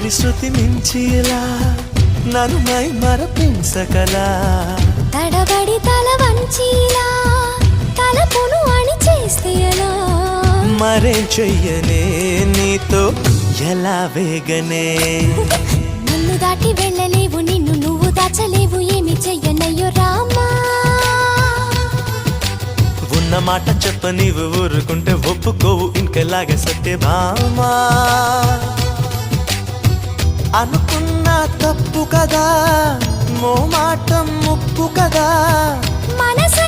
మధురి శృతి మించిలా నన్ను మై మరపించకలా తడబడి తల వంచిలా తలపును అణి చేస్తే ఎలా మరేం చెయ్యనే నీతో ఎలా వేగనే నన్ను దాటి వెళ్ళలేవు నిన్ను నువ్వు దాచలేవు ఏమి చెయ్యనయ్యో రామా ఉన్న మాట చెప్ప నీవు ఊరుకుంటే ఒప్పుకోవు ఇంకలాగే సత్యభామా అనుకున్నా తప్పు కదా మో మాట ముప్పు కదా మనసు